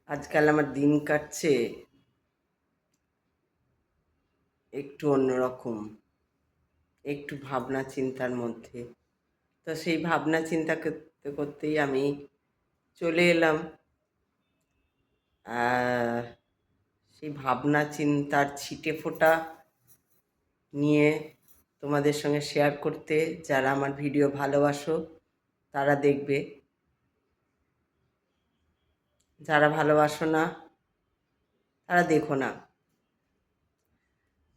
আজকাল আমার দিন কাটছে একটু অন্যরকম, একটু ভাবনা চিন্তার মধ্যে। তো সেই ভাবনা চিন্তা করতে করতেই আমি চলে এলাম সেই ভাবনা চিন্তার ছিটে ফোঁটা নিয়ে তোমাদের সঙ্গে শেয়ার করতে। যারা আমার ভিডিও ভালোবাসো তারা দেখবে, যারা ভালোবাসো না তারা দেখো না।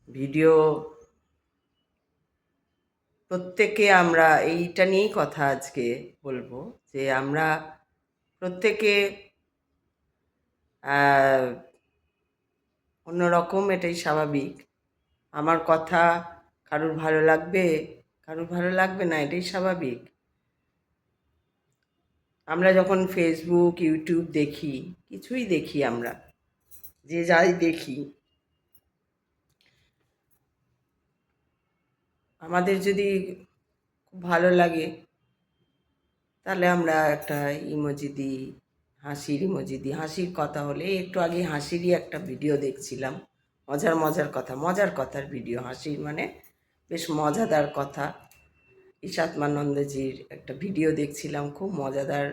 ভিডিও প্রত্যেকে আমরা এইটা নিয়েই কথা আজকে বলবো, যে আমরা প্রত্যেকে অন্যরকম, এটাই স্বাভাবিক। আমার কথা কারুর ভালো লাগবে, কারুর ভালো লাগবে না, এটাই স্বাভাবিক। আমরা যখন ফেসবুক ইউটিউব দেখি, কিছুই দেখি, আমরা যে যাই দেখি, আমাদের যদি খুব ভালো লাগে তাহলে আমরা একটা ইমোজি দিই, হাসির ইমোজি দিই। হাসির কথা হলে একটু আগে হাসিরই একটা ভিডিও দেখছিলাম, মজার মজার কথা, মজার কথার ভিডিও। হাসির মানে বেশ মজাদার কথা। ঈশাত্মানন্দজির একটা ভিডিও দেখছিলাম, খুব মজাদার।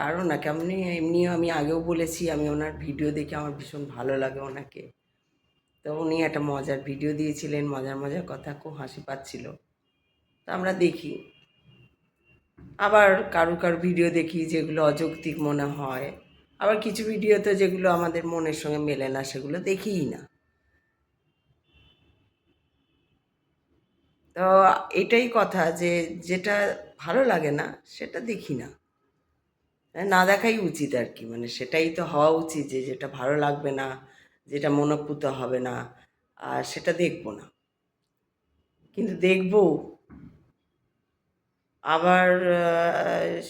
আরও না কেমনি, এমনিও আমি আগেও বলেছি, আমি ওনার ভিডিও দেখে আমার ভীষণ ভালো লাগে ওনাকে। তো উনি একটা মজার ভিডিও দিয়েছিলেন, মজার মজার কথা, খুব হাসি পাচ্ছিল। তো আমরা দেখি, আবার কারু কারু ভিডিও দেখি যেগুলো অযৌক্তিক মনে হয়, আবার কিছু ভিডিওতে যেগুলো আমাদের মনের সঙ্গে মেলে না সেগুলো দেখিই না। তো এটাই কথা, যে যেটা ভালো লাগে না সেটা দেখি না, না দেখাই উচিত আর কি। মানে সেটাই তো হওয়া উচিত, যে যেটা ভালো লাগবে না, যেটা মনোপুত হবে না, আর সেটা দেখবো না। কিন্তু দেখবো, আবার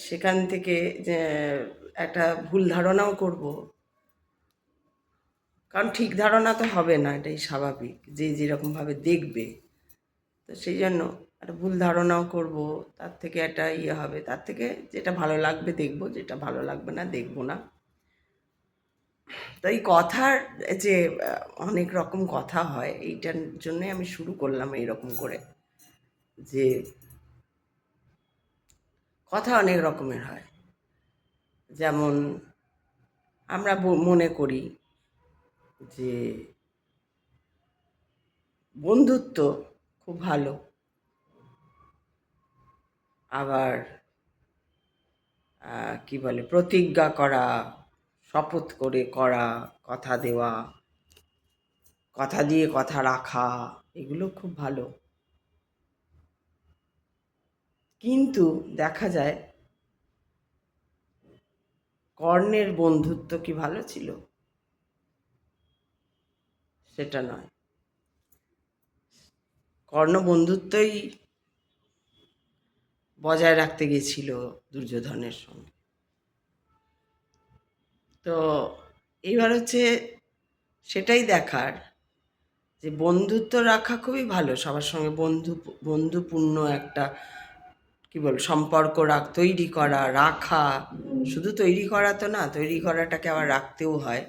সেখান থেকে যে একটা ভুল ধারণাও করব, কারণ ঠিক ধারণা তো হবে না, এটাই স্বাভাবিক, যে যেরকমভাবে দেখবে। তো সেই জন্য একটা ভুল ধারণাও করব, তার থেকে একটা ইয়ে হবে। তার থেকে যেটা ভালো লাগবে দেখব, যেটা ভালো লাগবে না দেখব না। তো এই কথার যে অনেক রকম কথা হয়, এইটার জন্যে আমি শুরু করলাম এইরকম করে, যে কথা অনেক রকমের হয়। যেমন আমরা মনে করি যে বন্ধুত্ব খুব ভালো, আবার কি বলে, প্রতিজ্ঞা করা, শপথ করে করা, কথা দেওয়া, কথা দিয়ে কথা রাখা, এগুলো খুব ভালো। কিন্তু দেখা যায় কর্ণের বন্ধুত্ব কি ভালো ছিল? সেটা নয়। কর্ণ বন্ধুত্বই বজায় রাখতে গেছিল দুর্যোধনের সঙ্গে। তো এইবার হচ্ছে সেটাই দেখার, যে বন্ধুত্ব রাখা খুবই ভালো, সবার সঙ্গে বন্ধুপূর্ণ একটা কি বল সম্পর্ক তৈরি করা, রাখা। শুধু তৈরি করা তো না, তৈরি করাটাকে আবার রাখতেও হয়।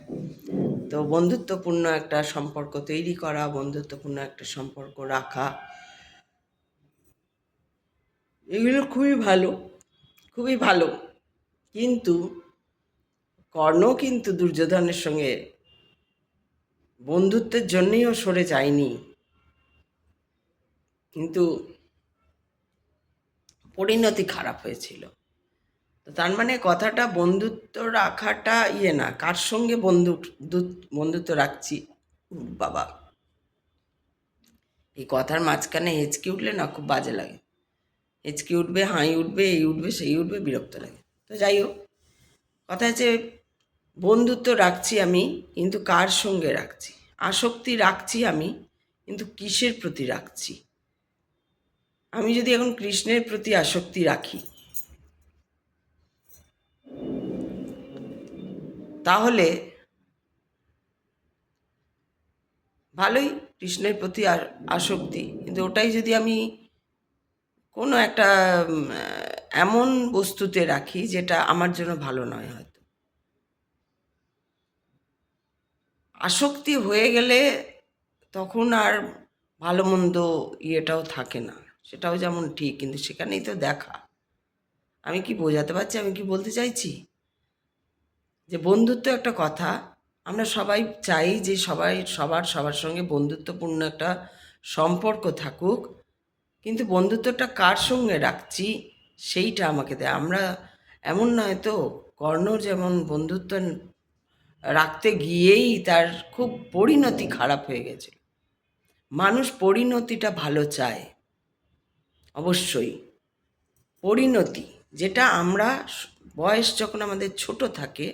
তো বন্ধুত্বপূর্ণ একটা সম্পর্ক তৈরি করা, বন্ধুত্বপূর্ণ একটা সম্পর্ক রাখা, এগুলো খুবই ভালো, খুবই ভালো। কিন্তু কর্ণ কিন্তু দুর্যোধনের সঙ্গে বন্ধুত্বের জন্যেও সরে যায়নি, কিন্তু পরিণতি খারাপ হয়েছিল। তো তার মানে কথাটা বন্ধুত্ব রাখাটা ইয়ে না, কার সঙ্গে বন্ধুত্ব রাখছি। বাবা, এই কথার মাঝখানে হেঁচকি উঠলে না খুব বাজে লাগে। হেঁচকি উঠবে, হাই উঠবে, এই উঠবে, সেই উঠবে, বিরক্ত লাগে। তো যাই হোক, কথা হচ্ছে বন্ধুত্ব রাখছি আমি, কিন্তু কার সঙ্গে রাখছি? আসক্তি রাখছি আমি, কিন্তু কিসের প্রতি রাখছি? আমি যদি এখন কৃষ্ণের প্রতি আসক্তি রাখি, তাহলে ভালোই, কৃষ্ণের প্রতি আসক্তি। কিন্তু ওটাই যদি আমি কোনো একটা এমন বস্তুতে রাখি যেটা আমার জন্য ভালো নয় হয়তো, আসক্তি হয়ে গেলে তখন আর ভালো মন্দ ইয়েটাও থাকে না, সেটাও যেমন ঠিক, কিন্তু সেখানেই তো দেখা। আমি কি বোঝাতে পারছি, আমি কি বলতে চাইছি? যে বন্ধুত্ব একটা কথা, আমরা সবাই চাই যে সবার সঙ্গে বন্ধুত্বপূর্ণ একটা সম্পর্ক থাকুক, কিন্তু বন্ধুত্বটা কার সঙ্গে রাখছি সেইটা আমাকে দেয়। আমরা এমন নয় তো, কর্ণ যেমন বন্ধুত্ব রাখতে গিয়েই তার খুব পরিণতি খারাপ হয়ে গেছে। মানুষ পরিণতিটা ভালো চায়, অবশ্যই পরিণতি, যেটা আমরা বয়স যখন আমাদের ছোট থাকে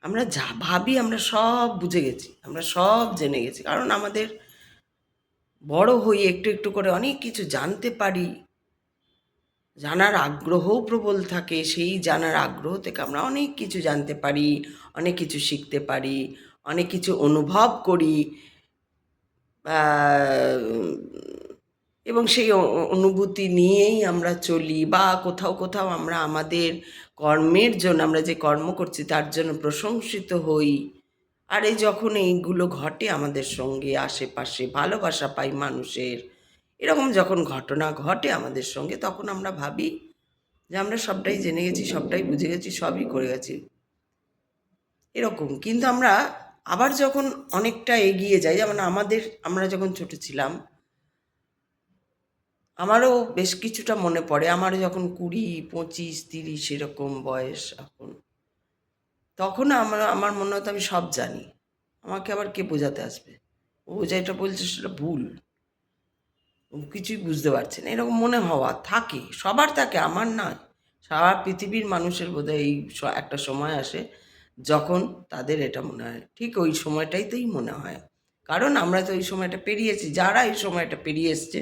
আমরা যা ভাবি আমরা সব বুঝে গেছি, আমরা সব জেনে গেছি, কারণ আমাদের বড় হই একটু একটু করে অনেক কিছু জানতে পারি, জানার আগ্রহও প্রবল থাকে। সেই জানার আগ্রহ থেকে আমরা অনেক কিছু জানতে পারি, অনেক কিছু শিখতে পারি, অনেক কিছু অনুভব করি, এবং সেই অনুভূতি নিয়েই আমরা চলি, বা কোথাও কোথাও আমরা আমাদের কর্মের জন্য, আমরা যে কর্ম করছি তার জন্য প্রশংসিত হই। আর এই যখন এইগুলো ঘটে আমাদের সঙ্গে, আশেপাশে ভালোবাসা পাই মানুষের, এরকম যখন ঘটনা ঘটে আমাদের সঙ্গে, তখন আমরা ভাবি যে আমরা সবটাই জেনে গেছি, সবটাই বুঝে গেছি, সবই করে গেছি, এরকম। কিন্তু আমরা আবার যখন অনেকটা এগিয়ে যাই, যেমন আমরা যখন ছোট ছিলাম, আমারও বেশ কিছুটা মনে পড়ে, আমারও যখন 20, 25, 30 এরকম বয়স, এখন তখন আমার মনে হতো আমি সব জানি, আমাকে আবার কে বোঝাতে আসবে, ও যেটা বলছে সেটা ভুল, ও কিছুই বুঝতে পারছে না, এরকম মনে হওয়া থাকে, সবার থাকে, আমার নয়, সারা পৃথিবীর মানুষের বোধহয় এই একটা সময় আসে যখন তাদের এটা মনে হয়, ঠিক ওই সময়টাইতেই মনে হয়, কারণ আমরা তো ওই সময়টা পেরিয়েছি। যারা এই সময়টা পেরিয়ে এসছে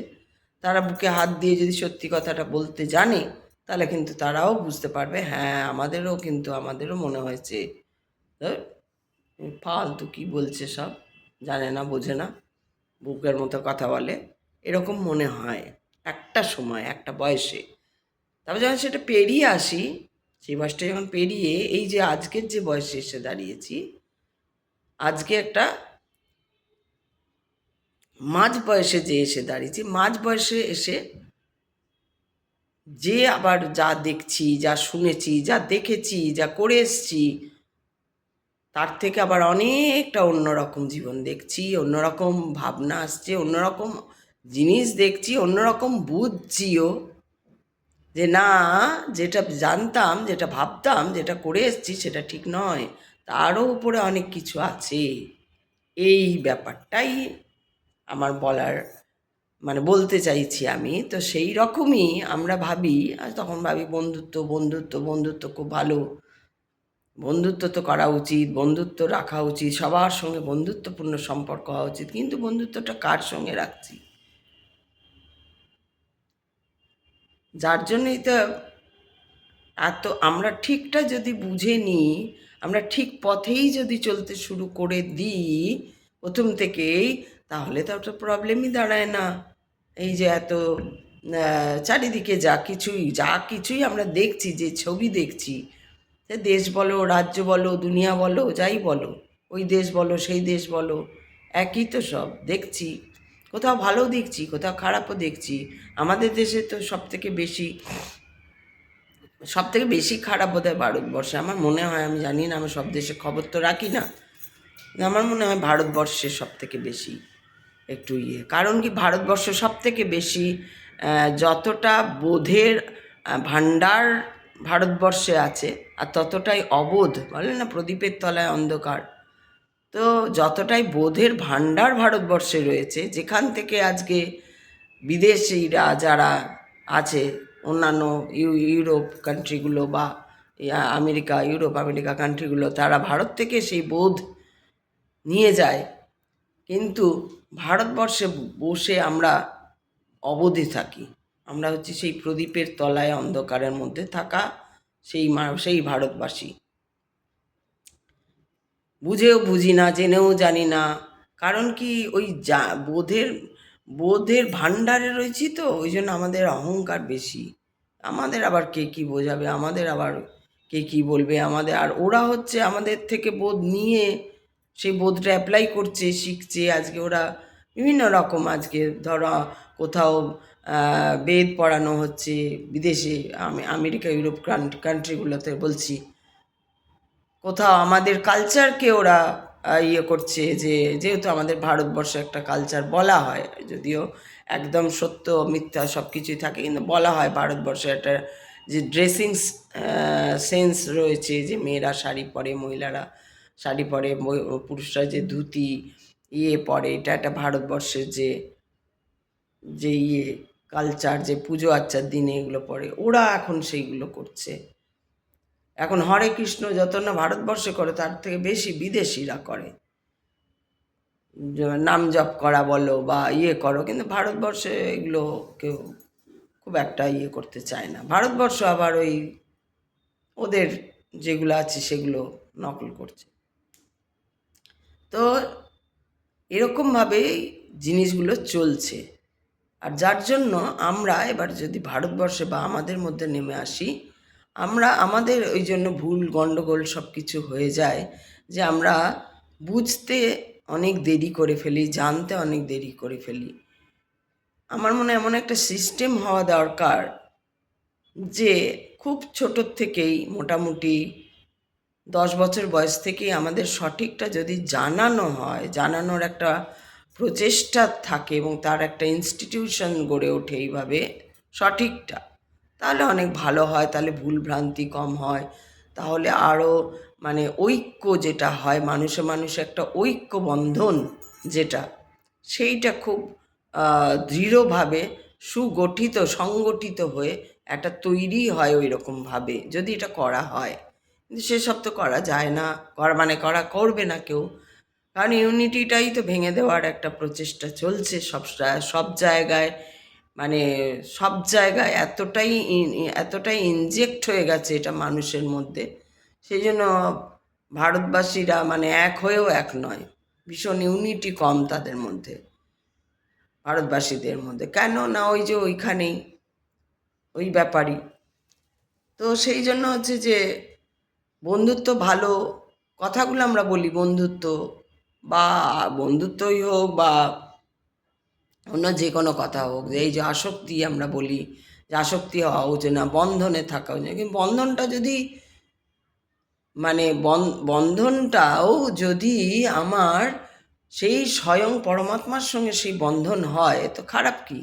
তারা বুকে হাত দিয়ে যদি সত্যি কথাটা বলতে জানে, তাহলে কিন্তু তারাও বুঝতে পারবে, হ্যাঁ আমাদেরও মনে হয়েছে ফালতু কী বলছে সব, জানে না, বোঝে না, বুকের মতো কথা বলে, এরকম মনে হয় একটা সময়, একটা বয়সে। তারপর যখন সেটা পেরিয়ে আসি, সেই বয়সটা যখন পেরিয়ে এই যে আজকের যে বয়সে এসে দাঁড়িয়েছি, আজকে একটা মাঝ বয়সে যে এসে দাঁড়িয়েছি, মাঝ বয়সে এসে যে আবার যা দেখছি, যা শুনেছি, যা দেখেছি, যা করে এসছি, তার থেকে আবার অনেকটা অন্যরকম জীবন দেখছি, অন্যরকম ভাবনা আসছে, অন্যরকম জিনিস দেখছি, অন্যরকম বুঝছিও, যে না, যেটা জানতাম, যেটা ভাবতাম, যেটা করে এসছি সেটা ঠিক নয়, তারও উপরে অনেক কিছু আছে। এই ব্যাপারটাই আমার বলার, মানে বলতে চাইছি আমি। তো সেই রকমই আমরা ভাবি, আর তখন ভাবি বন্ধুত্ব বন্ধুত্ব বন্ধুত্ব খুব ভালো, বন্ধুত্ব তো করা উচিত, বন্ধুত্ব রাখা উচিত, সবার সঙ্গে বন্ধুত্বপূর্ণ সম্পর্ক হওয়া উচিত, কিন্তু বন্ধুত্বটা কার সঙ্গে রাখছি? যার জন্যই তো এত, আমরা ঠিকটা যদি বুঝে নিই, আমরা ঠিক পথেই যদি চলতে শুরু করে দিই প্রথম থেকেই, তাহলে তো একটা প্রবলেমই দাঁড়ায় না। এই যে এত চারিদিকে যা কিছুই আমরা দেখছি, যে ছবি দেখছি, সে দেশ বলো, রাজ্য বলো, দুনিয়া বলো, যাই বলো, ওই দেশ বলো, সেই দেশ বলো, একই তো সব দেখছি। কোথাও ভালোও দেখছি, কোথাও খারাপও দেখছি। আমাদের দেশে তো সবথেকে বেশি খারাপ বোধহয় ভারতবর্ষে, আমার মনে হয়, আমি জানি না, আমি সব দেশে খবর তো রাখি না, আমার মনে হয় ভারতবর্ষে সবথেকে বেশি একটু কারণ কি, ভারতবর্ষ সবথেকে বেশি যতটা বোধের ভাণ্ডার ভারতবর্ষে আছে, আর ততটাই অবোধ, বলে না প্রদীপের তলায় অন্ধকার, তো যতটাই বোধের ভাণ্ডার ভারতবর্ষে রয়েছে, যেখান থেকে আজকে বিদেশিরা যারা আছে, অন্যান্য ইউরোপ কান্ট্রিগুলো, বা ইউরোপ আমেরিকা কান্ট্রিগুলো, তারা ভারত থেকে সেই বোধ নিয়ে যায়, কিন্তু ভারতবর্ষে বসে আমরা অবোধে থাকি। আমরা হচ্ছে সেই প্রদীপের তলায় অন্ধকারের মধ্যে থাকা সেই ভারতবাসী, বুঝেও বুঝি না, জেনেও জানি না, কারণ কি ওই বোধের ভাণ্ডারে রয়েছি, তো ওই জন্য আমাদের অহংকার বেশি, আমাদের আবার কে কী বোঝাবে, আমাদের আবার কে কী বলবে, আমাদের, আর ওরা হচ্ছে আমাদের থেকে বোধ নিয়ে সেই বোধটা অ্যাপ্লাই করছে, শিখছে। আজকে ওরা বিভিন্ন রকম, আজকে ধরো কোথাও বেদ পড়ানো হচ্ছে বিদেশে, আমেরিকা ইউরোপ কান্ট্রিগুলোতে বলছি, কোথাও আমাদের কালচারকে ওরা ইয়ে করছে, যে যেহেতু আমাদের ভারতবর্ষে একটা কালচার বলা হয়, যদিও একদম সত্য মিথ্যা সব কিছুই থাকে, কিন্তু বলা হয় ভারতবর্ষে একটা যে ড্রেসিং সেন্স রয়েছে, যে মেয়েরা শাড়ি পরে, মহিলারা শাড়ি পরে, পুরুষরা যে ধুতি ইয়ে পরে, এটা একটা ভারতবর্ষের যে যে ইয়ে কালচার, যে পুজো আচ্চার দিনে এগুলো পরে, ওরা এখন সেইগুলো করছে। এখন হরে কৃষ্ণ যত না ভারতবর্ষে করে, তার থেকে বেশি বিদেশিরা করে। নাম জপ করা বলো বা ইয়ে করো, কিন্তু ভারতবর্ষে এগুলো কেউ খুব একটা ইয়ে করতে চায় না। ভারতবর্ষ আবার ওই ওদের যেগুলো আছে সেগুলো নকল করছে। তো এরকমভাবেই জিনিসগুলো চলছে। আর যার জন্য আমরা এবার যদি ভারতবর্ষে বা আমাদের মধ্যে নেমে আসি, আমরা আমাদের ওই জন্য ভুল গণ্ডগোল সব কিছু হয়ে যায়, যে আমরা বুঝতে অনেক দেরি করে ফেলি, জানতে অনেক দেরি করে ফেলি। আমার মনে হয় এমন একটা সিস্টেম হওয়া দরকার, যে খুব ছোটোর থেকেই, মোটামুটি 10 বছর বয়স থেকেই আমাদের সঠিকটা যদি জানানো হয়, জানানোর একটা প্রচেষ্টা থাকে এবং তার একটা ইনস্টিটিউশন গড়ে ওঠে এইভাবে সঠিকটা, তাহলে অনেক ভালো হয়। তাহলে ভুল ভ্রান্তি কম হয়, তাহলে আরও মানে ঐক্য যেটা হয়, মানুষে মানুষে একটা ঐক্য বন্ধন যেটা, সেইটা খুব দৃঢ়ভাবে সুগঠিত সংগঠিত হয়ে একটা তৈরি হয় ওই রকমভাবে, যদি এটা করা হয়। কিন্তু সেসব তো করা যায় না, করা করবে না কেউ, কারণ ইউনিটিটাই তো ভেঙে দেওয়ার একটা প্রচেষ্টা চলছে সব জায়গায়। মানে সব জায়গায় এতটাই ইনজেক্ট হয়ে গেছে এটা মানুষের মধ্যে, সেই জন্য ভারতবাসীরা মানে এক হয়েও এক নয়, ভীষণ ইউনিটি কম তাদের মধ্যে, ভারতবাসীদের মধ্যে। কেন না, ওই যে ওইখানেই ওই ব্যাপারই। তো সেই জন্য হচ্ছে যে বন্ধুত্ব ভালো, কথাগুলো আমরা বলি বন্ধুত্ব, বা বন্ধুত্বই হোক বা অন্য যে কোনো কথা হোক, যে এই যে আসক্তি আমরা বলি, যে আসক্তি হওয়া উচিত না, বন্ধনে থাকা উচিত। কিন্তু বন্ধনটা যদি মানে বন্ধনটাও যদি আমার সেই স্বয়ং পরমাত্মার সঙ্গে সেই বন্ধন হয়, তো খারাপ কি?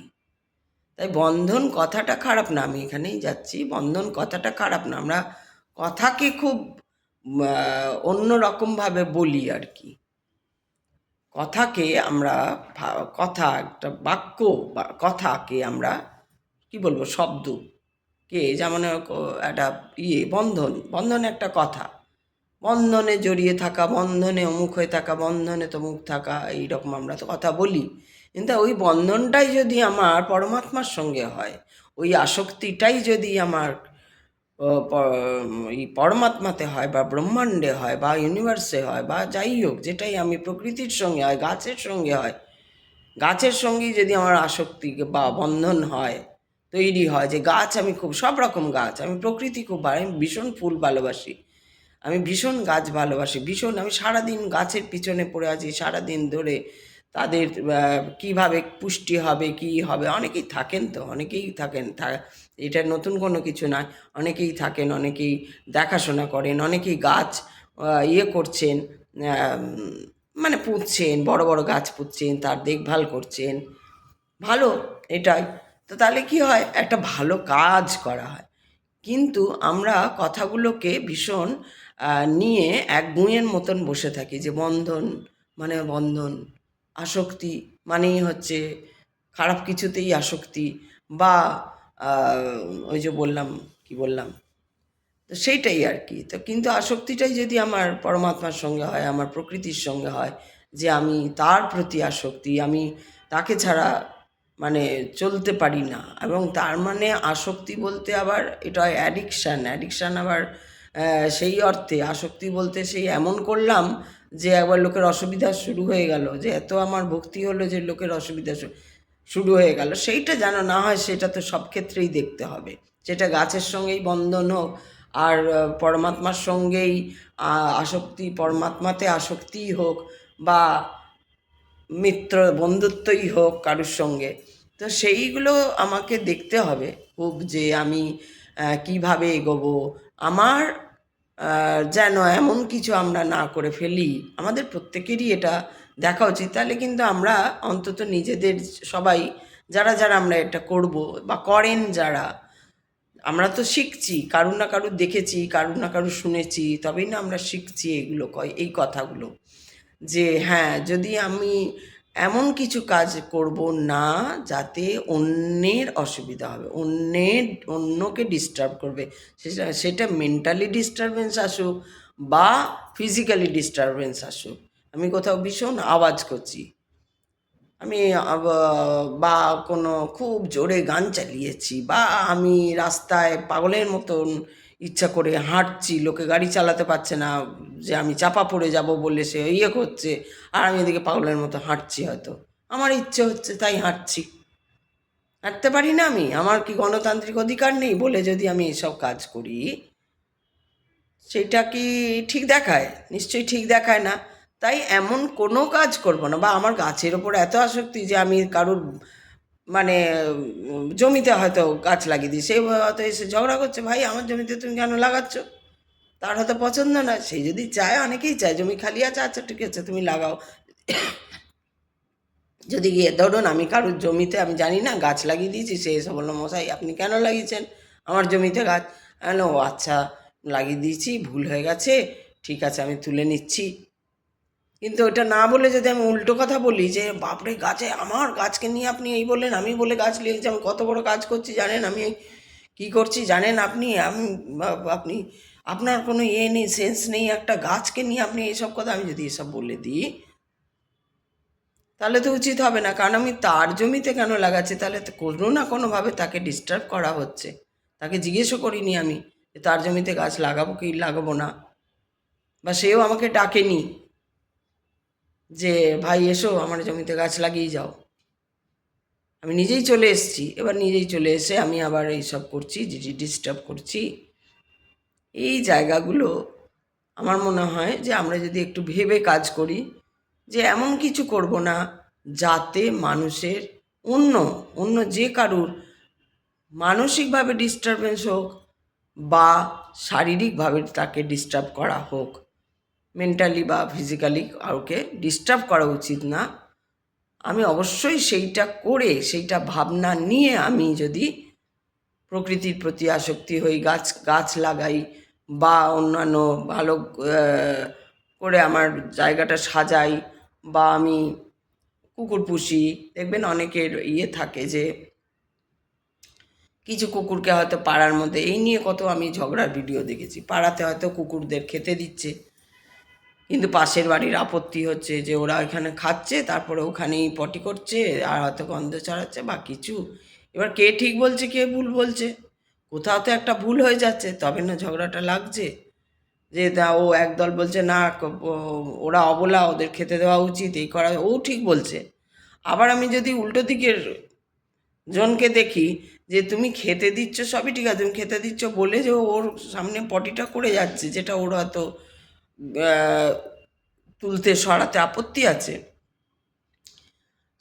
তাই বন্ধন কথাটা খারাপ না, আমি এখানেই যাচ্ছি, বন্ধন কথাটা খারাপ না। আমরা কথাকে খুব অন্য রকমভাবে বলি আর কি। কথাকে আমরা কথা একটা বাক্য বা কথাকে আমরা কি বলবো, শব্দকে, যেমন একটা বন্ধন একটা কথা, বন্ধনে জড়িয়ে থাকা, বন্ধনে অমুক হয়ে থাকা, বন্ধনে তমুক থাকা, এইরকম আমরা তো কথা বলি। কিন্তু ওই বন্ধনটাই যদি আমার পরমাত্মার সঙ্গে হয়, ওই আসক্তিটাই যদি আমার এই পরমাত্মাতে হয় বা ব্রহ্মাণ্ডে হয় বা ইউনিভার্সে হয় বা যাই হোক, যেটাই আমি প্রকৃতির সঙ্গে হয়, গাছের সঙ্গে হয়, গাছের সঙ্গেই যদি আমার আসক্তি বা বন্ধন হয়, তৈরি হয়, যে গাছ, আমি খুব সব রকম গাছ, আমি প্রকৃতি খুব আমি ভীষণ ফুল ভালোবাসি, আমি ভীষণ গাছ ভালোবাসি, ভীষণ, আমি সারাদিন গাছের পিছনে পড়ে আছি সারাদিন ধরে, তাদের কিভাবে পুষ্টি হবে, কি হবে, অনেকেই থাকেন, তো অনেকেই থাকেন, এটা নতুন কোনো কিছু নয়, অনেকেই থাকেন, অনেকেই দেখাশোনা করেন, অনেকেই গাছ ইয়ে করছেন, মানে পুঁতছেন, বড় বড় গাছ পুঁতছেন, তার দেখভাল করছেন, ভালো এটাই। তো তাহলে কি হয়, একটা ভালো কাজ করা হয়। কিন্তু আমরা কথাগুলোকে ভীষণ নিয়ে এক গুঁয়ের মতন বসে থাকি, যে বন্ধন মানে বন্ধন, আসক্তি মানেই হচ্ছে খারাপ কিছুতেই আসক্তি, বা ওই যে বললাম, কি বললাম, তো সেইটাই আর কি। তো কিন্তু আসক্তিটাই যদি আমার পরমাত্মার সঙ্গে হয়, আমার প্রকৃতির সঙ্গে হয়, যে আমি তার প্রতি আসক্তি, আমি তাকে ছাড়া মানে চলতে পারি না, এবং তার মানে আসক্তি বলতে আবার এটা অ্যাডিকশান আবার সেই অর্থে আসক্তি বলতে সেই এমন করলাম যে একবার লোকের অসুবিধা শুরু হয়ে গেল, যে এত আমার ভক্তি হলো যে লোকের অসুবিধা শুরু হয়ে গেল, সেইটা যেন না হয়, সেটা তো সব ক্ষেত্রেই দেখতে হবে, সেটা গাছের সঙ্গেই বন্ধন হোক, আর পরমাত্মার সঙ্গেই আসক্তি, পরমাত্মাতে আসক্তিই হোক বা মিত্র বন্ধুত্বই হোক কারুর সঙ্গে, তো সেইগুলো আমাকে দেখতে হবে খুব, যে আমি কিভাবে এগোবো। আমার যেন এমন কিছু আমরা না করে ফেলি, আমাদের প্রত্যেকেরই এটা দেখা উচিত। তাহলে কিন্তু আমরা অন্তত নিজেদের সবাই যারা যারা আমরা এটা করব বা করেন যারা, আমরা তো শিখছি, কারুর না কারুর দেখেছি, কারুর না কারুর শুনেছি, তবেই না আমরা শিখছি এগুলো, এই কথাগুলো। যে হ্যাঁ, যদি আমি এমন কিছু কাজ করব না যাতে অন্যের অসুবিধা হবে, অন্যকে ডিস্টার্ব করবে, সেটা মেন্টালি ডিস্টারবেন্স আসুক বা ফিজিক্যালি ডিস্টারবেন্স আসুক। আমি কোথাও ভীষণ আওয়াজ করছি, আমি বা কোনো খুব জোরে গান চালিয়েছি, বা আমি রাস্তায় পাগলের মতন ইচ্ছা করে হাঁটছি, লোকে গাড়ি চালাতে পারছে না, যে আমি চাপা পড়ে যাব বলে সে ইয়ে করছে, আর আমি এদিকে পাগলের মতো হাঁটছি, হয়তো আমার ইচ্ছে হচ্ছে তাই হাঁটছি। হাঁটতে পারি না আমি? আমার কি গণতান্ত্রিক অধিকার নেই বলে যদি আমি এসব কাজ করি, সেটা কি ঠিক দেখায়? নিশ্চয়ই ঠিক দেখায় না। তাই এমন কোনো কাজ করব না, বা আমার গাছের ওপর এত আসক্তি যে আমি কারুর মানে জমিতে হয়তো গাছ লাগিয়ে দিই, সে হয়তো এসে ঝগড়া করছে, ভাই আমার জমিতে তুমি কেন লাগাচ্ছ? তার হয়তো পছন্দ না, সে যদি চায়, অনেকেই চায় জমি খালি আছে, আচ্ছা ঠিক আছে তুমি লাগাও। যদি গিয়ে ধরুন আমি কারোর জমিতে, আমি জানি না, গাছ লাগিয়ে দিয়েছি, সে এসে বললো, মশাই আপনি কেন লাগিয়েছেন আমার জমিতে গাছ? ও আচ্ছা, লাগিয়ে দিয়েছি, ভুল হয়ে গেছে, ঠিক আছে আমি তুলে নিচ্ছি। কিন্তু ওটা না বলে যদি আমি উল্টো কথা বলি যে বাপরে, গাছে, আমার গাছকে নিয়ে আপনি এই বললেন, আমি বলে গাছ লিয়েছি, আমি কত বড় কাজ করছি জানেন, আমি কি করছি জানেন আপনি, আপনি, আপনার কোনো ইয়ে নেই, সেন্স নেই, একটা গাছকে নিয়ে আপনি এইসব কথা, আমি যদি এসব বলে দিই, তাহলে তো উচিত হবে না। কারণ আমি তার জমিতে কেন লাগাচ্ছি, তাহলে তো কোনো না কোনোভাবে তাকে ডিস্টার্ব করা হচ্ছে। তাকে জিজ্ঞেসও করিনি আমি যে তার জমিতে গাছ লাগাবো কি লাগাবো না, বা সেও আমাকে ডাকেনি যে ভাই এসো আমার জমিতে গাছ লাগিয়ে যাও। আমি নিজেই চলে এসেছি, এবার নিজেই চলে এসে আমি আবার এইসব করছি, ডিস্টার্ব করছি। এই জায়গাগুলো আমার মনে হয় যে আমরা যদি একটু ভেবে কাজ করি, যে এমন কিছু করব না যাতে মানুষের অন্য অন্য যে কারুর মানসিকভাবে ডিস্টারবেন্স হোক বা শারীরিকভাবে তাকে ডিস্টার্ব করা হোক, মেন্টালি বা ফিজিক্যালি কাউকে ডিস্টার্ব করা উচিত না। আমি অবশ্যই সেইটা করে, সেইটা ভাবনা নিয়ে আমি যদি প্রকৃতির প্রতি আসক্তি হই, গাছ লাগাই বা অন্যান্য ভালো করে আমার জায়গাটা সাজাই, বা আমি কুকুর পুষি। দেখবেন অনেকের ইয়ে থাকে যে কিছু কুকুরকে হয়তো পাড়ার মধ্যে, এই নিয়ে কত আমি ঝগড়ার ভিডিও দেখেছি, পাড়াতে হয়তো কুকুরদের খেতে দিচ্ছে, কিন্তু পাশের বাড়ির আপত্তি হচ্ছে যে ওরা এখানে খাচ্ছে, তারপরে ওখানেই পটি করছে আর হয়তো গন্ধ ছড়াচ্ছে বা কিছু। এবার কে ঠিক বলছে কে ভুল বলছে? কোথাও তো একটা ভুল হয়ে যাচ্ছে, তবে না ঝগড়াটা লাগছে। যে ও একদল বলছে না, ওরা অবলা, ওদের খেতে দেওয়া উচিত, এই করা, ও ঠিক বলছে। আবার আমি যদি উল্টো দিকের জনকে দেখি যে তুমি খেতে দিচ্ছ, সবই ঠিক আছে, তুমি খেতে দিচ্ছ বলে যে ওর সামনে পটিটা করে যাচ্ছে, যেটা ওর হয়তো তুলতে সরাতে আপত্তি আছে,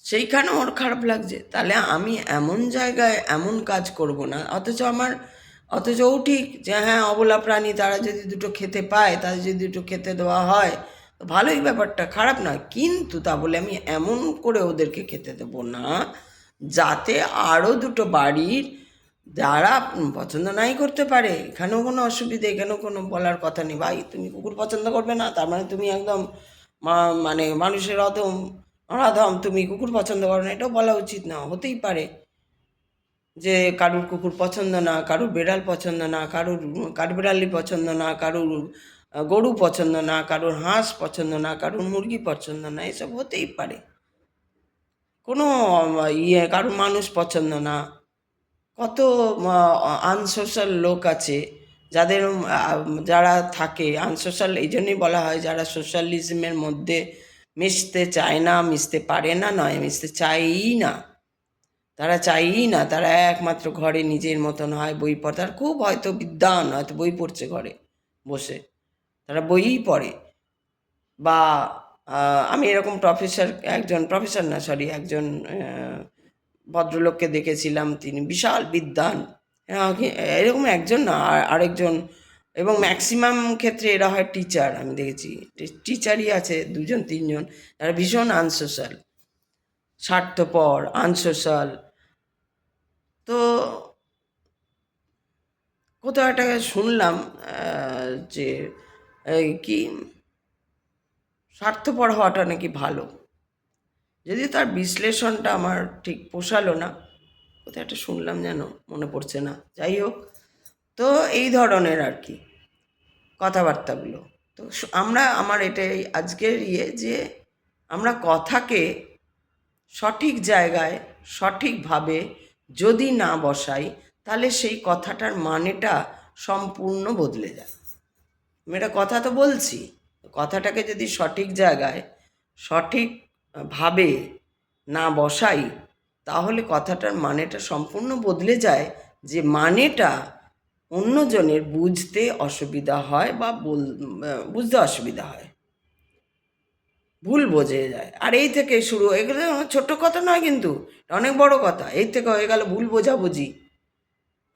সেইখানে ওর খারাপ লাগছে। তাহলে আমি এমন জায়গায় এমন কাজ করব না, অথচ ও ঠিক যে হ্যাঁ অবলা প্রাণী, তারা যদি দুটো খেতে পায়, তাদের যদি দুটো খেতে দেওয়া হয় তো ভালোই, ব্যাপারটা খারাপ নয়। কিন্তু তা বলে আমি এমন করে ওদেরকে খেতে দেবো না যাতে আরও দুটো বাড়ির যারা পছন্দ নাই করতে পারে, এখানেও কোনো অসুবিধে, এখানেও কোনো বলার কথা নেই, ভাই তুমি কুকুর পছন্দ করবে না তার মানে তুমি একদম মানে মানুষের অধম, অরাধম, তুমি কুকুর পছন্দ করো না, এটাও বলা উচিত না। হতেই পারে যে কারুর কুকুর পছন্দ না, কারুর বেড়াল পছন্দ না, কারুর কাঠবেড়ালি পছন্দ না, কারুর গরু পছন্দ না, কারুর হাঁস পছন্দ না, কারুর মুরগি পছন্দ না, এসব হতেই পারে। কোনো কারুর মানুষ পছন্দ না। কত আনসোশ্যাল লোক আছে যাদের যারা থাকে আনসোশ্যাল, এই জন্যই বলা হয় যারা সোশ্যালিজমের মধ্যে মিশতে চায় না, মিশতে পারে না, নয় মিশতে চায়ই না, তারা চাইই না, তারা একমাত্র ঘরে নিজের মতন হয়, বই পড়ে। তারা খুব হয়তো বিদ্বান, হয়তো বই পড়ছে ঘরে বসে, তারা বইই পড়ে। বা আমি এরকম প্রফেসর না, সরি, একজন ভদ্রলোককে দেখেছিলাম, তিনি বিশাল বিদ্বান। এরকম একজন না, আরেকজন। এবং ম্যাক্সিমাম ক্ষেত্রে এরা হয় টিচার, আমি দেখেছি টিচারই আছে 2-3 জন। তারা ভীষণ আনসোশ্যাল, স্বার্থপর, আনসোশ্যাল। তো কোথাও একটা শুনলাম যে কি স্বার্থপর হওয়াটা নাকি ভালো। যদিও তার বিশ্লেষণটা আমার ঠিক পোষালো না, কোথায় একটা শুনলাম, যেন মনে পড়ছে না। যাই হোক, তো এই ধরনের আর কি কথাবার্তাগুলো। তো আমার এটাই আজকের যে আমরা কথাকে সঠিক জায়গায় সঠিকভাবে যদি না বসাই, তাহলে সেই কথাটার মানেটা সম্পূর্ণ বদলে যায়। আমি একটা কথা তো বলছি, কথাটাকে যদি সঠিক জায়গায় সঠিকভাবে না বসাই, তাহলে কথাটার মানেটা সম্পূর্ণ বদলে যায়। যে মানেটা অন্যজনের বুঝতে অসুবিধা হয় বা বুঝতে অসুবিধা হয়, ভুল বোঝে যায়। আর এই থেকে শুরু, এগুলো ছোট্ট কথা নয় কিন্তু, অনেক বড় কথা। এই থেকে হয়ে গেল ভুল বোঝাবুঝি,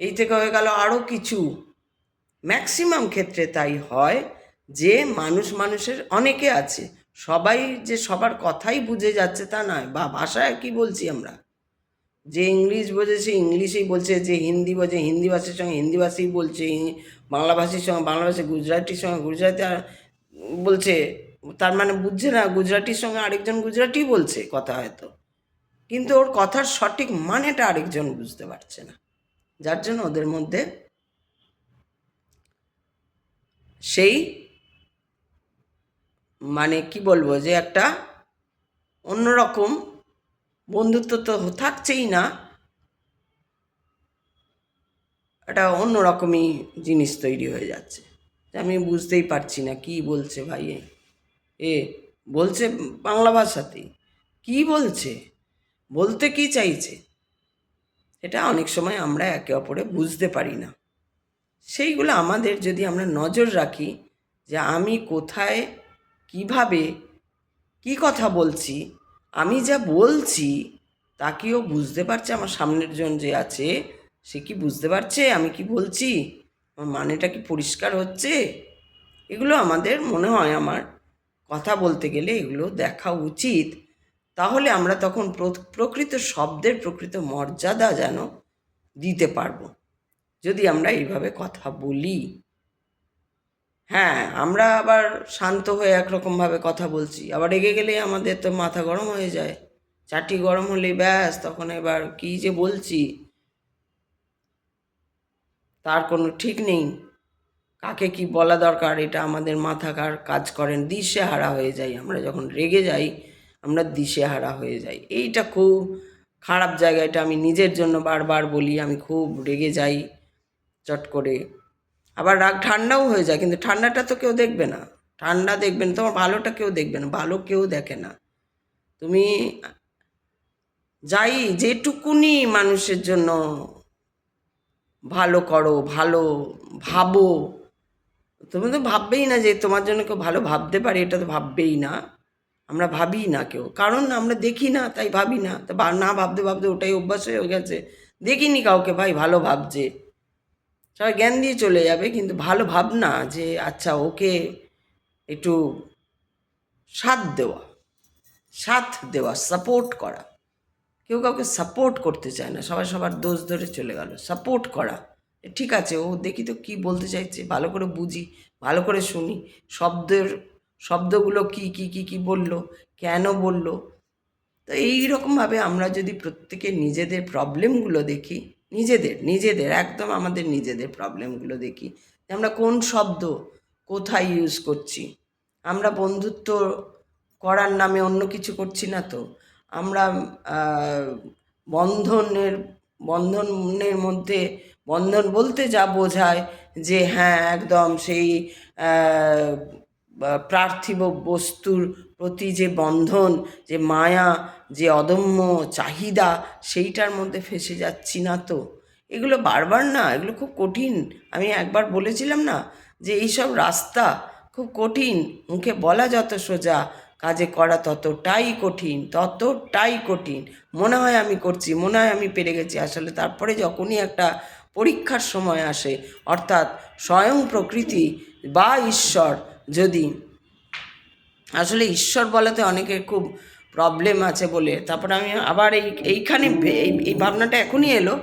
এই থেকে হয়ে গেল আরও কিছু। ম্যাক্সিমাম ক্ষেত্রে তাই হয় যে মানুষের অনেকে আছে, সবাই যে সবার কথাই বুঝে যাচ্ছে তা নয়। বা ভাষায় কি বলছি আমরা, যে ইংলিশ বোঝে সে ইংলিশেই বলছে, যে হিন্দি বোঝে হিন্দি ভাষার সঙ্গে হিন্দি ভাষাই বলছে, বাংলা ভাষীর সঙ্গে বাংলা ভাষা, গুজরাটির সঙ্গে গুজরাটি বলছে। তার মানে বুঝছে না গুজরাটির সঙ্গে আরেকজন গুজরাটি বলছে কথা হয়তো, কিন্তু ওর কথার সঠিক মানেটা আরেকজন বুঝতে পারছে না। যার জন্য ওদের মধ্যে সেই মানে কি বলবো, যে একটা অন্যরকম বন্ধুত্ব তো থাকছেই না, একটা অন্যরকমই জিনিস তৈরি হয়ে যাচ্ছে। আমি বুঝতেই পারছি না কি বলছে ভাই, এ বলছে বাংলা ভাষাতেই, কি বলছে, বলতে কি চাইছে, এটা অনেক সময় আমরা একে অপরে বুঝতে পারি না। সেইগুলো আমাদের যদি আমরা নজর রাখি, যে আমি কোথায় কিভাবে কি কথা বলছি, আমি যা বলছি তা কি ও বুঝতে পারছে, আমার সামনের জন যে আছে সে কি বুঝতে পারছে আমি কি বলছি, আমার মানেটা কি পরিষ্কার হচ্ছে। এগুলো আমাদের মনে হয়, আমার কথা বলতে গেলে এগুলো দেখা উচিত। তাহলে আমরা তখন প্রকৃত শব্দের প্রকৃত মর্যাদা যেন দিতে পারবো, যদি আমরা এইভাবে কথা বলি। হ্যাঁ, আমরা আবার শান্ত হয়ে একরকমভাবে কথা বলছি, আবার রেগে গেলে আমাদের তো মাথা গরম হয়ে যায়। চাটি গরম হলেই ব্যাস, তখন এবার কী যে বলছি তার কোনো ঠিক নেই। কাকে কি বলা দরকার এটা আমাদের মাথা কাজ করেন, দিশেহারা হয়ে যাই। আমরা যখন রেগে যাই আমরা দিশেহারা হয়ে যাই। এইটা খুব খারাপ জায়গা, এটা আমি নিজের জন্য বারবার বলি। আমি খুব রেগে যাই চট করে, আবার রাগ ঠান্ডাও হয়ে যায়, কিন্তু ঠান্ডাটা তো কেউ দেখবে না। ঠান্ডা দেখবেন, তোমার ভালোটা কেউ দেখবে না, ভালো কেউ দেখে না। তুমি যাই যেটুকুনি মানুষের জন্য ভালো করো, ভালো ভাবো, তুমি তো ভাববেই না যে তোমার জন্য কেউ ভালো ভাবতে পারে, এটা তো ভাববেই না। আমরা ভাবি না কেউ, কারণ আমরা দেখি না তাই ভাবি না। তা না ভাবতে ভাবতে ওটাই অভ্যাস হয়ে গেছে। দেখিনি কাউকে ভাই ভালো ভাবছে, সবাই জ্ঞান দিয়ে চলে যাবে, কিন্তু ভালো ভাবনা যে আচ্ছা ওকে একটু সাথ দেওয়া, সাপোর্ট করা। কেউ কাউকে সাপোর্ট করতে চায় না, সবাই সবার দোষ ধরে চলে গেল। সাপোর্ট করা, ঠিক আছে, ও দেখি তো কী বলতে চাইছে, ভালো করে বুঝি, ভালো করে শুনি, শব্দগুলো কি কি কি কি বললো, কেন বললো। তো এইরকমভাবে আমরা যদি প্রত্যেকে নিজেদের প্রবলেমগুলো দেখি, নিজেদের একদম আমাদের নিজেদের প্রবলেমগুলো দেখি, যে আমরা কোন শব্দ কোথায় ইউজ করছি। আমরা বন্ধুত্ব করার নামে অন্য কিছু করছি না তো। আমরা বন্ধনের বন্ধনের মধ্যে, বন্ধন বলতে যা বোঝায় যে হ্যাঁ একদম সেই পার্থিব বস্তুর প্রতি যে বন্ধন, যে মায়া, যে অদম্য চাহিদা, সেইটার মধ্যে ফেঁসে যাচ্ছি না তো? এগুলো বারবার না, এগুলো খুব কঠিন। আমি একবার বলেছিলাম না যে এইসব রাস্তা খুব কঠিন, মুখে বলা যত সোজা, কাজে করা ততটাই কঠিন, ততটাই কঠিন। মনে হয় আমি করছি, মনে হয় আমি পেরে গেছি, আসলে তারপরে যখনই একটা পরীক্ষার সময় আসে, অর্থাৎ স্বয়ং প্রকৃতি বা ঈশ্বর, যদি আসলে ঈশ্বর বলাতে অনেকের খুব প্রবলেম আছে বলে, তারপর আমি আবার এইখানে এই ভাবনাটা এখনই এলো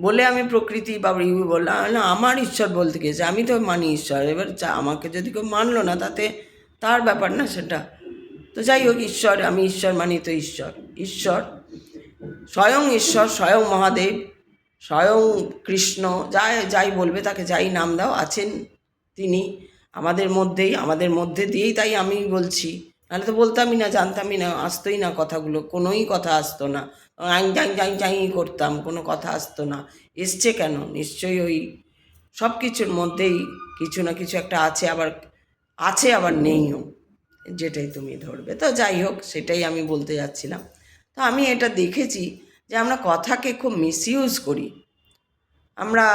বলে আমি প্রকৃতি বা বললাম না, আমার ঈশ্বর বলতে গেছে, আমি তো মানি ঈশ্বর। এবার আমাকে যদি কেউ মানলো না, তাতে তার ব্যাপার না সেটা। তো যাই হোক, ঈশ্বর, আমি ঈশ্বর মানি, তো ঈশ্বর, ঈশ্বর ঈশ্বর, স্বয়ং মহাদেব, স্বয়ং কৃষ্ণ, যাই যাই বলবে, তাকে যাই নাম দাও, আছেন তিনি আমাদের মধ্যেই, আমাদের মধ্যে দিয়েই, তাই আমি বলছি, নাহলে তো বলতামই না, জানতামই না, আসতোই না কথাগুলো, কোনোই কথা আসতো না, আইন যাই যাই যাই করতাম, কোনো কথা আসতো না। এসছে কেন? নিশ্চয়ই ওই সব কিছুর মধ্যেই কিছু না কিছু একটা আছে, আবার নেইও, যেটাই তুমি ধরবে। তো যাই হোক, সেটাই আমি বলতে যাচ্ছিলাম। তো আমি এটা দেখেছি যে আমরা কথাকে খুব মিসইউজ করি। আমরা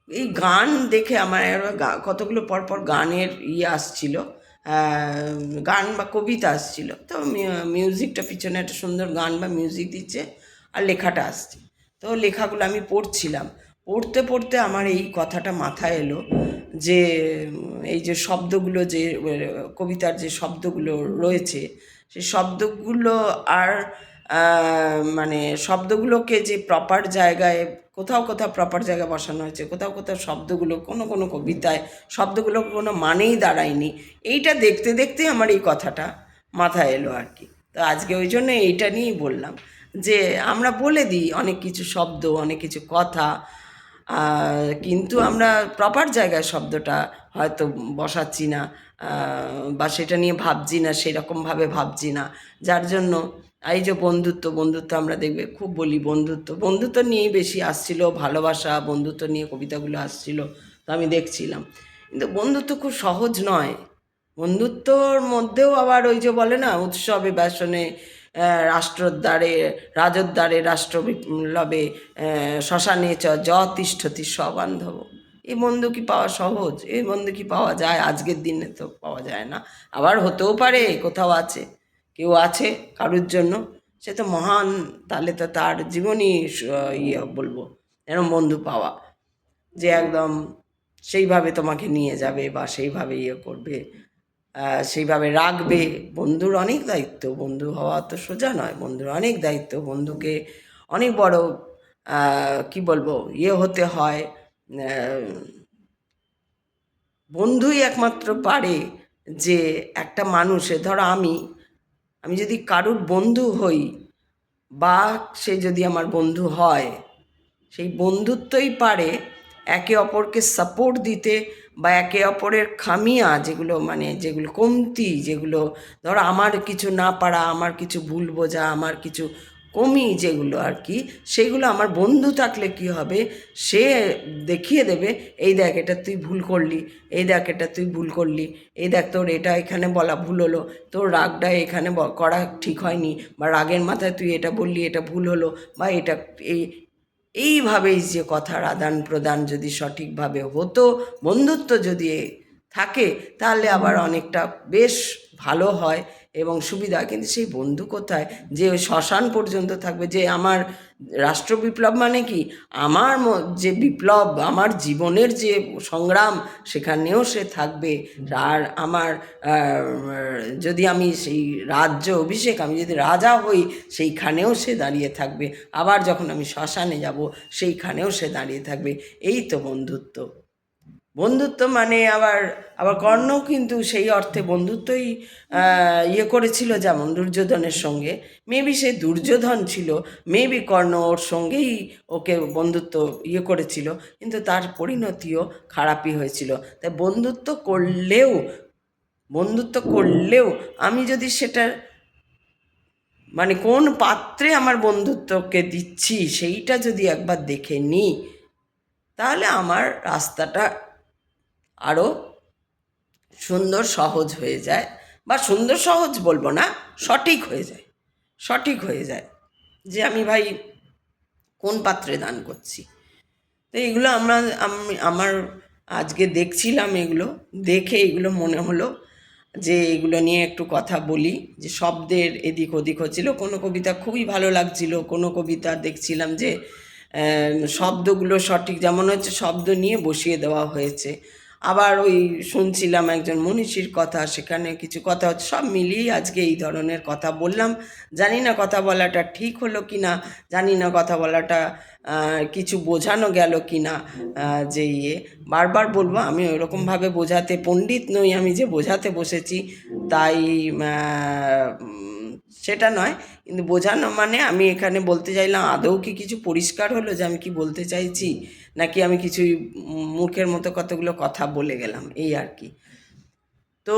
এই গান দেখে আমার কতগুলো পরপর গানের আসছিল, গান বা কবিতা আসছিল, তো মিউজিকটা পিছনে একটা সুন্দর গান বা মিউজিক দিচ্ছে, আর লেখাটা আসছে। তো লেখাগুলো আমি পড়ছিলাম, পড়তে পড়তে আমার এই কথাটা মাথায় এলো যে এই যে শব্দগুলো, যে কবিতার যে শব্দগুলো রয়েছে, সেই শব্দগুলো আর মানে শব্দগুলোকে যে প্রপার জায়গায়, কোথাও কোথাও প্রপার জায়গায় বসানো হয়েছে, কোথাও কোথাও শব্দগুলো কোনো কোনো কবিতায় শব্দগুলো কোনো মানেই দাঁড়ায়নি। এইটা দেখতে দেখতেই আমার এই কথাটা মাথায় এলো আর কি। তো আজকে ওই জন্য এইটা নিয়েই বললাম যে আমরা বলে দিই অনেক কিছু শব্দ, অনেক কিছু কথা, কিন্তু আমরা প্রপার জায়গায় শব্দটা হয়তো বসাচ্ছি না, বা সেটা নিয়ে ভাবছি না, সেরকমভাবে ভাবছি না, যার জন্য এই যে বন্ধুত্ব, বন্ধুত্ব আমরা দেখবে খুব বলি, বন্ধুত্ব, বন্ধুত্ব নিয়েই বেশি আসছিল, ভালোবাসা, বন্ধুত্ব নিয়ে কবিতাগুলো আসছিল, তো আমি দেখছিলাম। কিন্তু বন্ধুত্ব খুব সহজ নয়। বন্ধুত্বর মধ্যেও আবার ওই যে বলে না, উৎসবে ব্যসনে রাষ্ট্রোদ্ধারে রাজোদ্ধারে রাষ্ট্র বিপ্লবে শ্মশানে তিষ্ঠতি সবান্ধব। এই বন্ধু কি পাওয়া সহজ? এই বন্ধু কি পাওয়া যায়? আজকের দিনে তো পাওয়া যায় না। আবার হতেও পারে কোথাও আছে, কেউ আছে কারুর জন্য, সে তো মহান, তাহলে তো তার জীবনই বলবো এরম বন্ধু পাওয়া, যে একদম সেইভাবে তোমাকে নিয়ে যাবে বা সেইভাবে করবে, সেইভাবে রাখবে। বন্ধুর অনেক দায়িত্ব, বন্ধু হওয়া তো সোজা নয়, বন্ধুর অনেক দায়িত্ব, বন্ধুকে অনেক বড় কি বলবো হতে হয়। বন্ধুই একমাত্র পারে যে একটা মানুষে, ধরো আমি যদি কারুর বন্ধু হই, বা সে যদি আমার বন্ধু হয়, সেই বন্ধুত্বই পারে একে অপরকে সাপোর্ট দিতে, বা একে অপরের খামিয়া যেগুলো, মানে যেগুলো কমতি, যেগুলো ধরো আমার কিছু না পারা, আমার কিছু ভুল বোঝা, আমার কিছু কমি যেগুলো আর কি, সেগুলো আমার বন্ধু থাকলে কি হবে, সে দেখিয়ে দেবে, এই দেখ এটা তুই ভুল করলি, এই দেখ এটা তুই ভুল করলি, এই দেখ তোর এটা এখানে বলা ভুল হলো, তোর রাগটা এখানে করা ঠিক হয়নি, বা রাগের মাথায় তুই এটা বললি, এটা ভুল হলো, বা এটা এইভাবেই যে কথার আদান প্রদান যদি সঠিকভাবে হতো, বন্ধুত্ব যদি থাকে, তাহলে আবার অনেকটা বেশ ভালো হয় এবং সুবিধা। কিন্তু সেই বন্ধু কোথায়, যে ওই শ্মশান পর্যন্ত থাকবে, যে আমার রাষ্ট্র বিপ্লব মানে কি, আমার যে বিপ্লব, আমার জীবনের যে সংগ্রাম, সেখানেও সে থাকবে। আর আমার যদি আমি সেই রাজ্য অভিষেক, আমি যদি রাজা হই, সেইখানেও সে দাঁড়িয়ে থাকবে। আবার যখন আমি শ্মশানে যাব, সেইখানেও সে দাঁড়িয়ে থাকবে। এই তো বন্ধুত্ব। বন্ধুত্ব মানে আবার আবার কর্ণও কিন্তু সেই অর্থে বন্ধুত্বই করেছিল, যেমন দুর্যোধনের সঙ্গে। মেবি সে দুর্যোধন ছিল, মেবি কর্ণ ওর সঙ্গেই ওকে বন্ধুত্ব করেছিল, কিন্তু তার পরিণতিও খারাপই হয়েছিল। তাই বন্ধুত্ব করলেও আমি যদি সেটা, মানে কোন পাত্রে আমার বন্ধুত্বকে দিচ্ছি, সেইটা যদি একবার দেখে নিই, তাহলে আমার রাস্তাটা আরও সুন্দর সহজ হয়ে যায়, বা সুন্দর সহজ বলবো না, সঠিক হয়ে যায়, সঠিক হয়ে যায় যে আমি ভাই কোন পাত্রে দান করছি। তো এগুলো আমি আমার আজকে দেখছিলাম, এগুলো দেখে এগুলো মনে হলো যে এগুলো নিয়ে একটু কথা বলি। যে শব্দের এদিক ওদিক হচ্ছিল, কোনো কবিতা খুবই ভালো লাগছিল, কোনো কবিতা দেখছিলাম যে শব্দগুলো সঠিক, যেমন হচ্ছে শব্দ নিয়ে বসিয়ে দেওয়া হয়েছে। আবার ওই শুনছিলাম একজন মনীষীর কথা, সেখানে কিছু কথা হচ্ছে, সব মিলিয়েই আজকে এই ধরনের কথা বললাম। জানি না কথা বলাটা ঠিক হলো কি না, জানি না কথা বলাটা কিছু বোঝানো গেল কি না। যে বারবার বলবো, আমি ওইরকমভাবে বোঝাতে পণ্ডিত নই, আমি যে বোঝাতে বসেছি তাই সেটা নয়। কিন্তু বোঝানো মানে আমি এখানে বলতে চাইলাম, আদৌ কি কিছু পরিষ্কার হলো যে আমি কি বলতে চাইছি, নাকি আমি কিছুই মূর্খের মতো কতগুলো কথা বলে গেলাম, এই আর কি। তো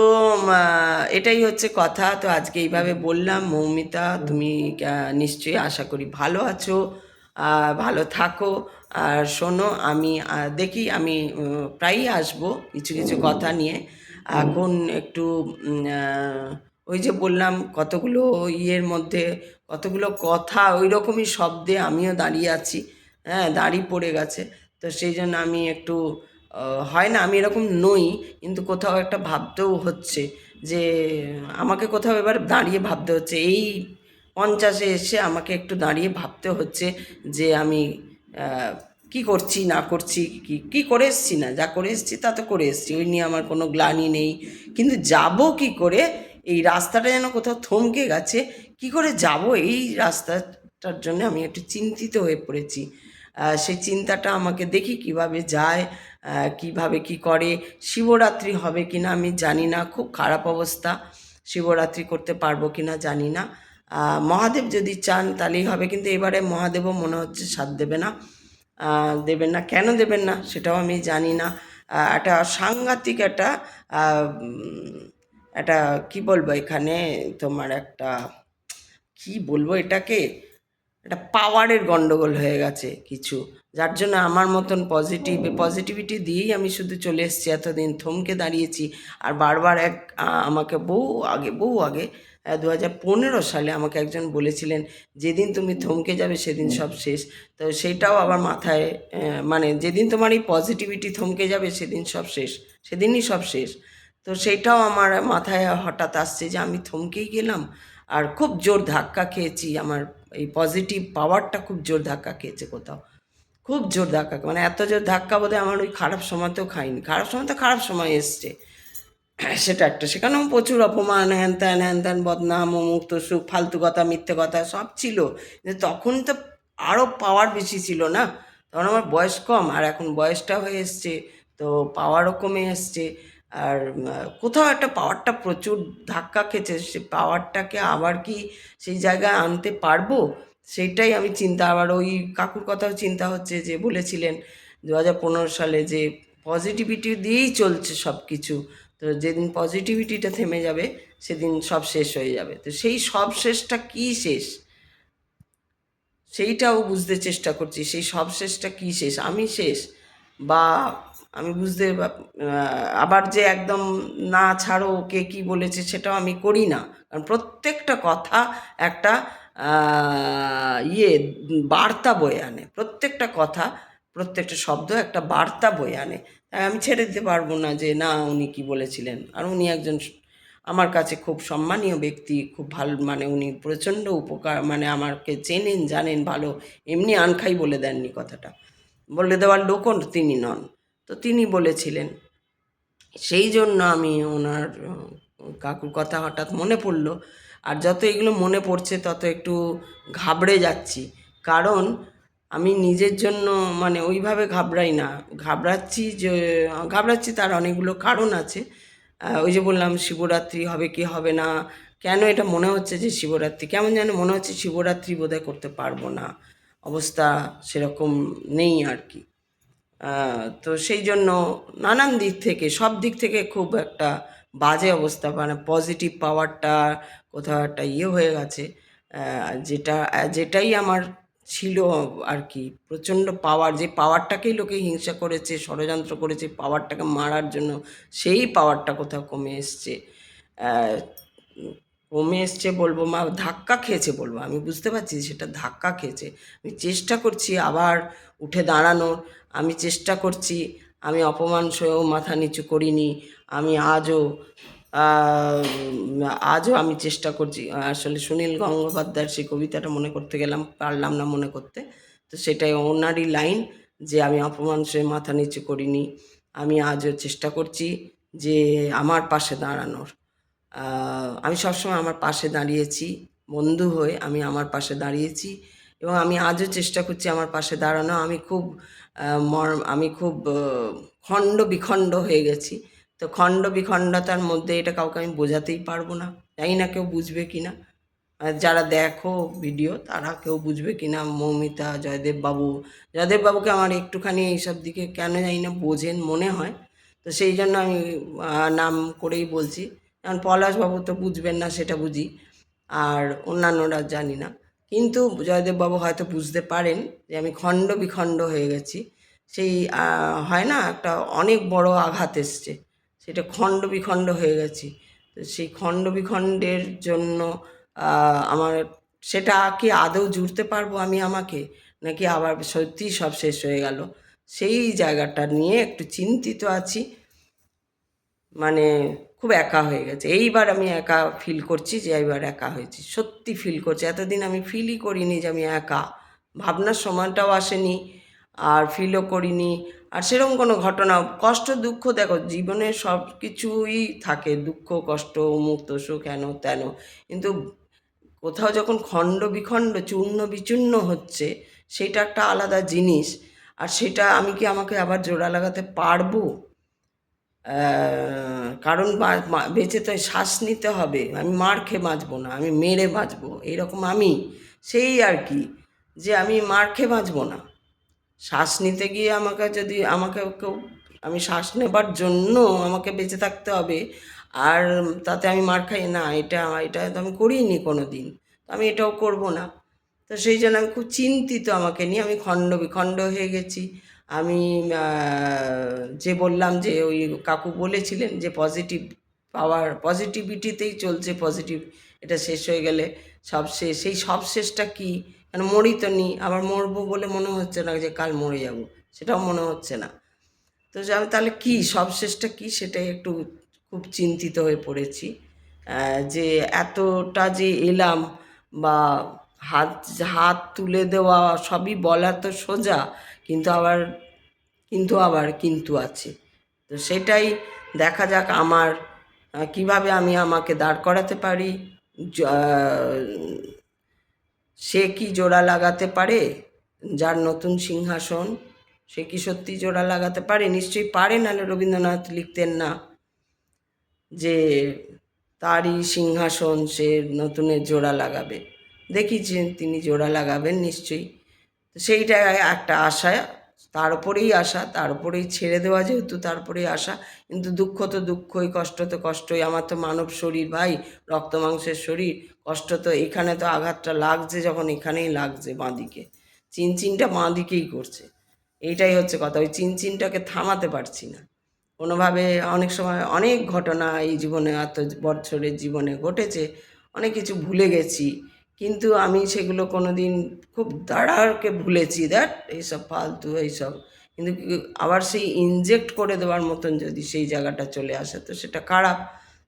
এটাই হচ্ছে কথা। তো আজকে এইভাবে বললাম। মৌমিতা, তুমি নিশ্চয়ই আশা করি ভালো আছো, ভালো থাকো। আর শোনো, আমি দেখি আমি প্রায়ই আসবো কিছু কিছু কথা নিয়ে। এখন একটু ওই যে বললাম কতগুলো ইয়ের মধ্যে কতগুলো কথা ওই রকমই শব্দে আমিও দাঁড়িয়ে আছি, হ্যাঁ, দাঁড়িয়ে পড়ে গেছে। তো সেই জন্য আমি একটু হয় না, আমি এরকম নই, কিন্তু কোথাও একটা ভাবতেও হচ্ছে যে আমাকে কোথাও এবার দাঁড়িয়ে ভাবতে হচ্ছে, এই 50-এ এসে আমাকে একটু দাঁড়িয়ে ভাবতে হচ্ছে যে আমি কি করছি না করছি, কি কি করে এসছি, না যা করে এসছি তা তো করে এসছি, ওই নিয়ে আমার কোনো গ্লানি নেই। কিন্তু যাব কি করে, এই রাস্তাটা যেন কোথাও থমকে গেছে, কি করে যাব এই রাস্তাটার জন্য আমি একটু চিন্তিত হয়ে পড়েছি। সেই চিন্তাটা আমাকে দেখি কিভাবে যায়, কিভাবে কি করে। শিবরাত্রি হবে কি না আমি জানি না, খুব খারাপ অবস্থা, শিবরাত্রি করতে পারবো কি না জানি না। মহাদেব যদি চান তাহলেই হবে, কিন্তু এবারে মহাদেবও মনে হচ্ছে সাথ দেবে না, দেবেন না, কেন দেবেন না সেটাও আমি জানি না। একটা সাংঘাতিক একটা একটা কী বলবো এখানে, তোমার একটা কি বলবো এটাকে, একটা পাওয়ারের গন্ডগোল হয়ে গেছে কিছু, যার জন্য আমার মতন পজিটিভিটি দিয়েই আমি শুধু চলে এসেছি, এতদিন থমকে দাঁড়িয়েছি। আর বারবার আমাকে বহু আগে 2015 সালে আমাকে একজন বলেছিলেন, যেদিন তুমি থমকে যাবে সেদিন সব শেষ। তো সেইটাও আবার মাথায়, মানে যেদিন তোমার এই পজিটিভিটি থমকে যাবে সেদিন সব শেষ, সেদিনই সব শেষ। তো সেইটাও আমার মাথায় হঠাৎ আসছে যে আমি থমকেই গেলাম, আর খুব জোর ধাক্কা খেয়েছি, আমার এই পজিটিভ পাওয়ারটা খুব জোর ধাক্কা খেয়েছে কোথাও, খুব জোর ধাক্কা, মানে এত জোর ধাক্কা বোধহয় আমার ওই খারাপ সময়তেও খাইনি। খারাপ সময় তো খারাপ সময় এসছে, সেটা একটা, সেখানেও প্রচুর অপমান, হ্যান ত্যান বদনাম, অমুক তসুক, ফালতু কথা, মিথ্যে কথা সব ছিল। কিন্তু তখন তো আরও পাওয়ার বেশি ছিল না, তখন আমার বয়স কম, আর এখন বয়সটা হয়ে এসছে, তো পাওয়ারও কমে এসছে। আর কোথাও একটা পাওয়ারটা প্রচুর ধাক্কা খেয়েছে, সে পাওয়ারটাকে আবার কি সেই জায়গায় আনতে পারবো, সেইটাই আমি চিন্তা। আবার ওই কাকুর কথাও চিন্তা হচ্ছে, যে বলেছিলেন 2015 সালে যে পজিটিভিটি দিয়েই চলছে সব কিছু, তো যেদিন পজিটিভিটিটা থেমে যাবে সেদিন সব শেষ হয়ে যাবে। তো সেই সব শেষটা কী শেষ, সেইটাও বুঝতে চেষ্টা করছি, সেই সব শেষটা কী শেষ, আমি শেষ, বা আমি বুঝতে আবার যে একদম না ছাড়ো কে কী বলেছে সেটাও আমি করি না, কারণ প্রত্যেকটা কথা একটা বার্তা বয়ে আনে, প্রত্যেকটা কথা, প্রত্যেকটা শব্দ একটা বার্তা বয়ে আনে। তাই আমি ছেড়ে দিতে পারবো না যে না উনি কী বলেছিলেন। আর উনি একজন আমার কাছে খুব সম্মানীয় ব্যক্তি, খুব ভালো, মানে উনি প্রচণ্ড উপকার, মানে আমাকে চেনেন জানেন ভালো, এমনি আনখাই বলে দেননি কথাটা, বলে দেওয়ার লোকও তিনি নন। তো তিনি বলেছিলেন, সেই জন্য আমি ওনার কাকুর কথা হঠাৎ মনে পড়লো। আর যত এগুলো মনে পড়ছে তত একটু ঘাবড়ে যাচ্ছি, কারণ আমি নিজের জন্য মানে ওইভাবে ঘাবড়াই না, ঘাবড়াচ্ছি তার অনেকগুলো কারণ আছে। ওই যে বললাম শিবরাত্রি হবে কি হবে না, কেন এটা মনে হচ্ছে যে শিবরাত্রি, কেমন যেন মনে হচ্ছে শিবরাত্রি বোধহয় করতে পারবো না, অবস্থা সেরকম নেই আর কি। তো সেই জন্য নানান দিক থেকে, সব দিক থেকে খুব একটা বাজে অবস্থা, মানে পজিটিভ পাওয়ারটা কোথাও একটা হয়ে গেছে, যেটাই আমার ছিল আর কি, প্রচণ্ড পাওয়ার, যে পাওয়ারটাকেই লোকে হিংসা করেছে, ষড়যন্ত্র করেছে পাওয়ারটাকে মারার জন্য, সেই পাওয়ারটা কোথাও কমে এসছে। কমে এসছে বলবো মা, ধাক্কা খেয়েছে বলবো, আমি বুঝতে পারছি সেটা ধাক্কা খেয়েছে। আমি চেষ্টা করছি আবার উঠে দাঁড়ানোর, আমি চেষ্টা করছি, আমি অপমান সয়েও মাথা নিচু করিনি। আমি আজও আমি চেষ্টা করছি। আসলে সুনীল গঙ্গোপাধ্যায়ের সেই কবিতাটা মনে করতে গেলাম, পারলাম না মনে করতে। তো সেটাই ওনারই লাইন, যে আমি অপমান সয়ে মাথা নিচু করিনি, আমি আজও চেষ্টা করছি যে আমার পাশে দাঁড়ানোর। আমি সবসময় আমার পাশে দাঁড়িয়েছি, বন্ধু হয়ে আমি আমার পাশে দাঁড়িয়েছি, এবং আমি আজও চেষ্টা করছি আমার পাশে দাঁড়ানো। আমি খুব খণ্ড বিখণ্ড হয়ে গেছি। তো খণ্ড বিখণ্ডতার মধ্যে এটা কাউকে আমি বোঝাতেই পারবো না, জানি না কেউ বুঝবে কি না। যারা দেখো ভিডিও তারা কেউ বুঝবে কি না। মৌমিতা, জয়দেববাবুকে আমার একটুখানি এইসব দিকে কেন জানি না বোঝেন মনে হয়, তো সেই জন্য আমি নাম করেই বলছি। যেমন পলাশবাবু তো বুঝবেন না, সেটা বুঝি, আর অন্যান্যরা জানি না, কিন্তু জয়দেববাবু হয়তো বুঝতে পারেন যে আমি খণ্ড বিখণ্ড হয়ে গেছি। সেই হয় না, একটা অনেক বড় আঘাত এসছে, সেটা খণ্ড বিখণ্ড হয়ে গেছি। তো সেই খণ্ড বিখণ্ডের জন্য আমার, সেটা কি আদৌ জুড়তে পারবো আমি আমাকে, নাকি আবার সত্যিই সব শেষ হয়ে গেল, সেই জায়গাটা নিয়ে একটু চিন্তিত আছি। মানে খুব একা হয়ে গেছে এইবার, আমি একা ফিল করছি যে এইবার একা হয়েছি, সত্যি ফিল করছি। এতদিন আমি ফিলই করিনি যে আমি একা, ভাবনার সময়টাও আসেনি, আর ফিলও করিনি। আর সেরকম কোনো ঘটনা, কষ্ট দুঃখ, দেখো জীবনে সব কিছুই থাকে, দুঃখ কষ্ট অমুক তসুক হেন তেন, কিন্তু কোথাও যখন খণ্ড বিখণ্ড চূর্ণ বিচূর্ণ হচ্ছে, সেটা একটা আলাদা জিনিস। আর সেটা আমি কি আমাকে আবার জোড়া লাগাতে পারবো? কারণ বেঁচে তো শ্বাস নিতে হবে, আমি মার খেয়ে বাঁচবো না, আমি মেরে বাঁচবো, এইরকম আমি, সেই আর কি, যে আমি মার খেয়ে বাঁচবো না। শ্বাস নিতে গিয়ে আমাকে কেউ, আমি শ্বাস নেবার জন্য আমাকে বেঁচে থাকতে হবে, আর তাতে আমি মার খাই না, এটা তো আমি করিনি কোনো দিন, আমি এটাও করব না। তো সেই জন্য আমি খুব চিন্তিত আমাকে নিয়ে, আমি খণ্ড বিখণ্ড হয়ে গেছি। আমি যে বললাম যে ওই কাকু বলেছিলেন যে পজিটিভ পাওয়ার, পজিটিভিটিতেই চলছে, পজিটিভ, এটা শেষ হয়ে গেলে সব শেষ। সেই সব শেষটা কী? কেন মরি তো নি, আবার মরবো বলে মনে হচ্ছে না যে কাল মরে যাব, সেটাও মনে হচ্ছে না। তো আমি তাহলে কী সবশেষটা কী, সেটাই একটু খুব চিন্তিত হয়ে পড়েছি। যে এতটা যে এলাম, বা হাত হাত তুলে দেওয়া সবই বলা তো সোজা, কিন্তু আছে। তো সেটাই দেখা যাক আমার কিভাবে আমি আমাকে দাঁড় করাতে পারি। সে কি জোড়া লাগাতে পারে, যার নতুন সিংহাসন, সে কি সত্যি জোড়া লাগাতে পারে? নিশ্চয়ই পারে, নাহলে রবীন্দ্রনাথ লিখতেন না যে তারই সিংহাসন সে নতুনের জোড়া লাগাবে। দেখিয়েছেন তিনি জোড়া লাগাবেন নিশ্চয়ই। তো সেইটা একটা আশা, তার উপরেই আশা, তার উপরেই ছেড়ে দেওয়া, যেহেতু তার উপরেই আশা। কিন্তু দুঃখ তো দুঃখই, কষ্ট তো কষ্টই, আমার তো মানব শরীর ভাই, রক্ত মাংসের শরীর, কষ্ট তো এখানে, তো আঘাতটা লাগছে যখন এখানেই লাগছে, বাঁদিকে, চিনচিনটা বাঁদিকেই করছে, এইটাই হচ্ছে কথা। ওই চিনচিনটাকে থামাতে পারছি না কোনোভাবে। অনেক সময় অনেক ঘটনা এই জীবনে, এত বছরের জীবনে ঘটেছে, অনেক কিছু ভুলে গেছি, কিন্তু আমি সেগুলো কোনো দিন খুব দাঁড়াকে ভুলেছি, এইসব ফালতু এইসব। কিন্তু আবার সেই ইনজেক্ট করে দেওয়ার মতন যদি সেই জায়গাটা চলে আসে, তো সেটা খারাপ।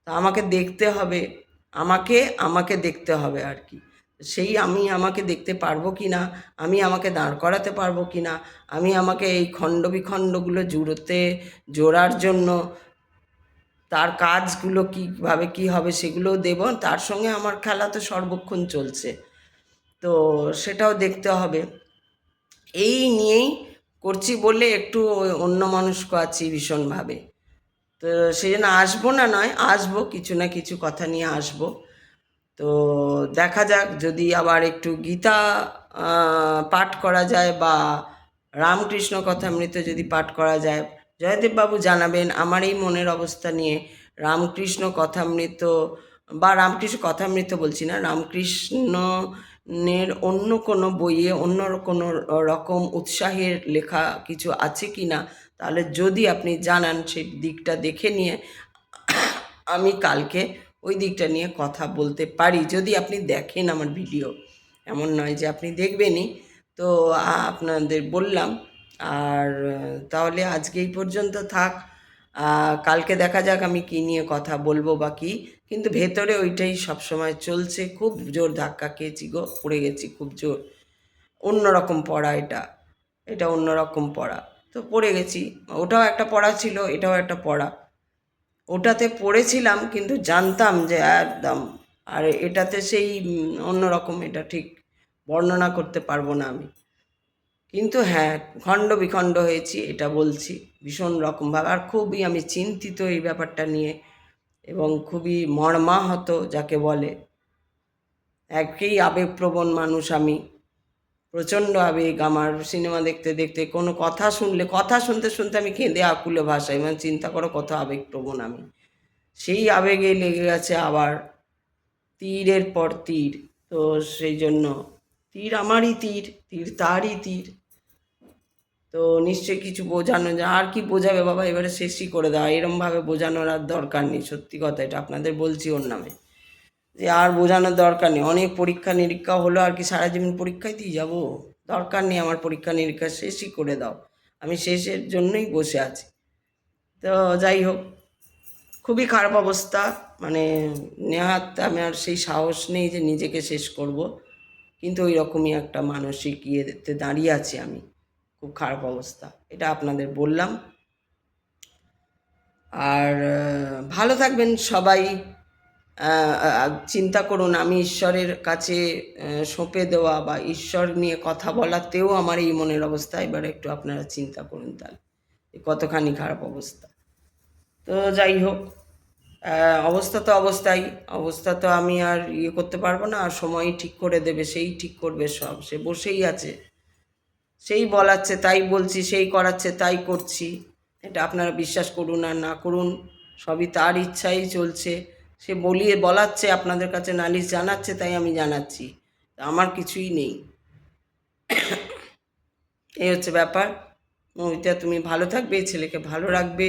তো আমাকে দেখতে হবে, আমাকে দেখতে হবে আর কি। সেই আমি আমাকে দেখতে পারবো কি না, আমি আমাকে দাঁড় করাতে পারবো কি না, আমি আমাকে এই খণ্ড বিখণ্ডগুলো জোড়ার জন্য তার কাজগুলো কীভাবে কী হবে সেগুলোও দেব, তার সঙ্গে আমার খেলা তো সর্বক্ষণ চলছে, তো সেটাও দেখতে হবে। এই নিয়েই করছি বলে একটু অন্যমনস্ক আছি ভীষণভাবে। তো সেই জন্য আসবো না নয়, আসবো, কিছু না কিছু কথা নিয়ে আসবো। তো দেখা যাক, যদি আবার একটু গীতা পাঠ করা যায়, বা রামকৃষ্ণ কথামৃত যদি পাঠ করা যায়, জয়দেববাবু জানাবেন আমার এই মনের অবস্থা নিয়ে। রামকৃষ্ণ কথামৃত বা রামকৃষ্ণ কথামৃত বলছি না, রামকৃষ্ণের অন্য কোনো বইয়ে অন্য কোনো রকম উৎসাহের লেখা কিছু আছে কি না, তাহলে যদি আপনি জানান সেই দিকটা দেখে নিয়ে আমি কালকে ওই দিকটা নিয়ে কথা বলতে পারি, যদি আপনি দেখেন আমার ভিডিও। এমন নয় যে আপনি দেখবেনই। তো আপনাদের বললাম। আর তাহলে আজকে এই পর্যন্ত থাক। কালকে দেখা যাক আমি কী নিয়ে কথা বলবো বা কী, কিন্তু ভেতরে ওইটাই সবসময় চলছে। খুব জোর ধাক্কা খেয়েছি গো, পড়ে গেছি খুব জোর। অন্যরকম পড়া এটা, এটা অন্যরকম পড়া, তো পড়ে গেছি। ওটাও একটা পড়া ছিল, এটাও একটা পড়া। ওটাতে পড়েছিলাম কিন্তু জানতাম যে একদম, আর এটাতে সেই অন্যরকম, এটা ঠিক বর্ণনা করতে পারবো না আমি। কিন্তু হ্যাঁ, খণ্ড বিখণ্ড হয়েছি, এটা বলছি ভীষণ রকমভাবে। আর খুবই আমি চিন্তিত এই ব্যাপারটা নিয়ে, এবং খুবই মর্মাহত যাকে বলে। একেই আবেগপ্রবণ মানুষ আমি, প্রচণ্ড আবেগ আমার। সিনেমা দেখতে দেখতে কোনো কথা শুনলে, কথা শুনতে শুনতে আমি কেঁদে আকুলে ভাসাই, মানে চিন্তা করো কত আবেগপ্রবণ আমি। সেই আবেগে লেগে গেছে আবার তীরের পর তীর। তো সেই জন্য তীর আমারই তীর, তীর তারই তীর। তো নিশ্চয়ই কিছু বোঝানো যায়, আর কি বোঝাবে বাবা, এবারে শেষই করে দেওয়া। এরমভাবে বোঝানোর আর দরকার নেই, সত্যি কথা, এটা আপনাদের বলছি ওর নামে, যে আর বোঝানোর দরকার নেই। অনেক পরীক্ষা নিরীক্ষা হলো, আর কি সারা জীবন পরীক্ষায় দিয়ে যাবো? দরকার নেই আমার পরীক্ষা নিরীক্ষা, শেষই করে দাও। আমি শেষের জন্যই বসে আছি। তো যাই হোক, খুবই খারাপ অবস্থা, মানে নেহাত আমার সেই সাহস নেই যে নিজেকে শেষ করব, কিন্তু ওই রকমই একটা মানসিক ইয়েতে দাঁড়িয়ে আছি আমি। খুব খারাপ অবস্থা, এটা আপনাদের বললাম। আর ভালো থাকবেন সবাই। চিন্তা করুন, আমি ঈশ্বরের কাছে সঁপে দেওয়া বা ঈশ্বর নিয়ে কথা বলাতেও আমার এই মনের অবস্থা। এবার একটু আপনারা চিন্তা করুন তাহলে কতখানি খারাপ অবস্থা। তো যাই হোক, অবস্থা তো অবস্থাই, অবস্থা তো আমি আর ইয়ে করতে পারবো না। আর সময়ই ঠিক করে দেবে, সেই ঠিক করবে সব। সে বসেই আছে, সেই বলাচ্ছে তাই বলছি, সেই করাচ্ছে তাই করছি। এটা আপনারা বিশ্বাস করুন আর না করুন, সবই তার ইচ্ছাই চলছে। সে বলাচ্ছে, আপনাদের কাছে নালিশ জানাচ্ছে, তাই আমি জানাচ্ছি, আমার কিছুই নেই। এই হচ্ছে ব্যাপার। মৌমিতা, তুমি ভালো থাকবে, ছেলেকে ভালো রাখবে।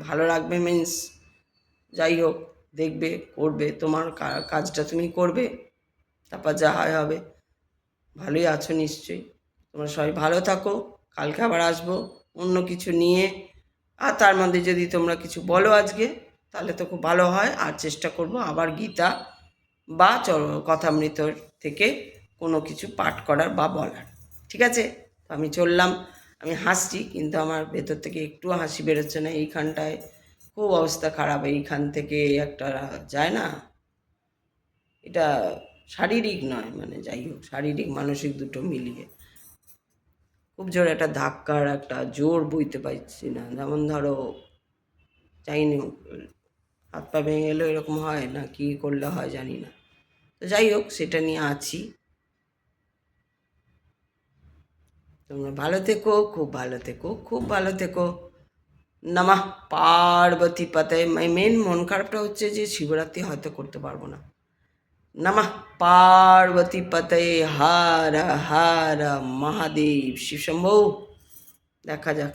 ভালো রাখবে মিন্স যাই হোক, দেখবে, করবে, তোমার কাজটা তুমি করবে, তারপর যা হয় হবে। ভালোই আছো নিশ্চয়ই। তোমরা সবাই ভালো থাকো। কালকে আবার আসবো অন্য কিছু নিয়ে। আর তার মধ্যে যদি তোমরা কিছু বলো আজকে, তাহলে তো খুব ভালো হয়। আর চেষ্টা করব আবার গীতা বা কথামৃত থেকে কোনো কিছু পাঠ করার বা বলার। ঠিক আছে? তো আমি চললাম। আমি হাসছি, কিন্তু আমার ভেতর থেকে একটুও হাসি বেরোচ্ছে না। এইখানটায় খুব অবস্থা খারাপ। এইখান থেকে একটা যায় না, এটা শারীরিক নয়, মানে যাই হোক, শারীরিক মানসিক দুটো মিলিয়ে খুব জোর একটা ধাক্কার একটা জোর বইতে পারছি না। যেমন ধরো, চাইনি, হাত পা ভেঙে গেলেও এরকম হয় না, কী করলে হয় জানি না। তো যাই হোক, সেটা নিয়ে আছি। তোমরা ভালো থেকো, খুব ভালো থেকো, খুব ভালো থেকো। নমঃ পার্বতী পাতে। মেন মন খারাপটা হচ্ছে যে শিবরাত্রি হয়তো করতে পারবো না। নমঃ পার্বতী পতে। হর হর মহাদেব, শিব শম্ভু। দেখা যাক।